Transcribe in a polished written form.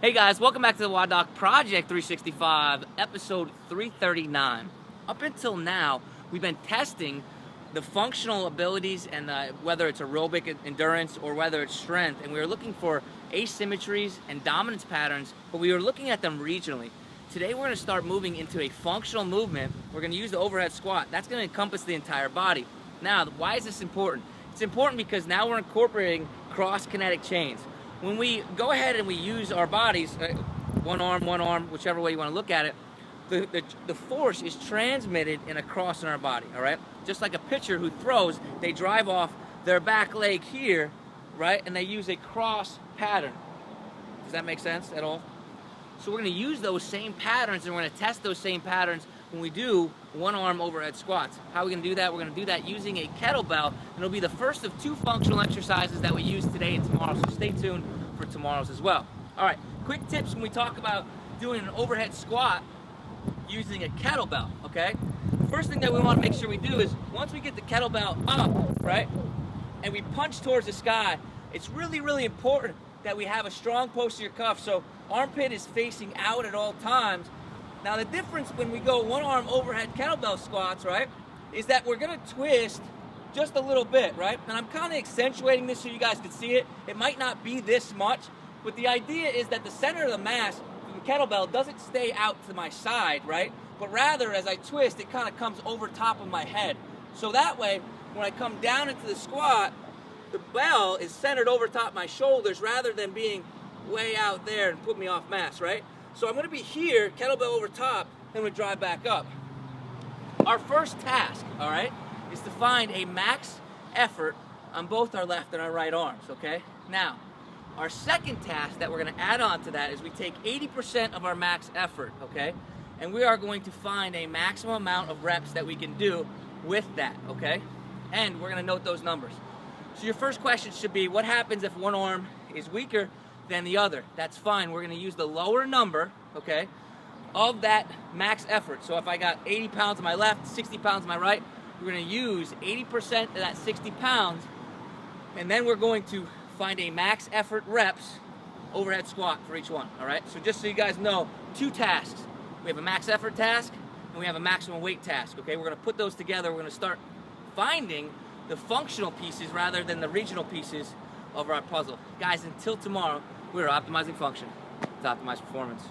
Hey guys, welcome back to the WODdoc Project365, episode 339. Up until now, we've been testing the functional abilities and whether it's aerobic endurance or whether it's strength, and we were looking for asymmetries and dominance patterns, but we were looking at them regionally. Today we're going to start moving into a functional movement. We're going to use the overhead squat. That's going to encompass the entire body. Now, why is this important? It's important because now we're incorporating cross-kinetic chains. When we go ahead and we use our bodies, one arm, whichever way you want to look at it, the force is transmitted in a cross in our body, all right? Just like a pitcher who throws, they drive off their back leg here, right? And they use a cross pattern. Does that make sense at all? So we're going to use those same patterns, and we're going to test those same patterns when we do one-arm overhead squats. How are we going to do that? We're going to do that using a kettlebell, and it'll be the first of two functional exercises that we use today and tomorrow, so stay tuned for tomorrow's as well. All right, quick tips when we talk about doing an overhead squat using a kettlebell, okay? First thing that we want to make sure we do is once we get the kettlebell up, right, and we punch towards the sky, it's really, really important that we have a strong posterior cuff, so armpit is facing out at all times. Now the difference when we go one-arm overhead kettlebell squats, right, is that we're going to twist just a little bit, right? And I'm kind of accentuating this so you guys can see it. It might not be this much, but the idea is that the center of the mass of the kettlebell doesn't stay out to my side, right? But rather, as I twist, it kind of comes over top of my head. So that way, when I come down into the squat, the bell is centered over top of my shoulders rather than being way out there and put me off mass, right? So I'm going to be here, kettlebell over top, then we drive back up. Our first task, all right, is to find a max effort on both our left and our right arms, okay? Now, our second task that we're going to add on to that is we take 80% of our max effort, okay? And we are going to find a maximum amount of reps that we can do with that, okay? And we're going to note those numbers. So your first question should be, what happens if one arm is weaker than the other? That's fine. We're going to use the lower number, okay, of that max effort. So if I got 80 pounds on my left, 60 pounds on my right, we're going to use 80% of that 60 pounds, and then we're going to find a max effort reps overhead squat for each one, all right? So just so you guys know, two tasks. We have a max effort task, and we have a maximum weight task, okay? We're going to put those together. We're going to start finding the functional pieces rather than the regional pieces of our puzzle. Guys, until tomorrow, we're optimizing function to optimize performance.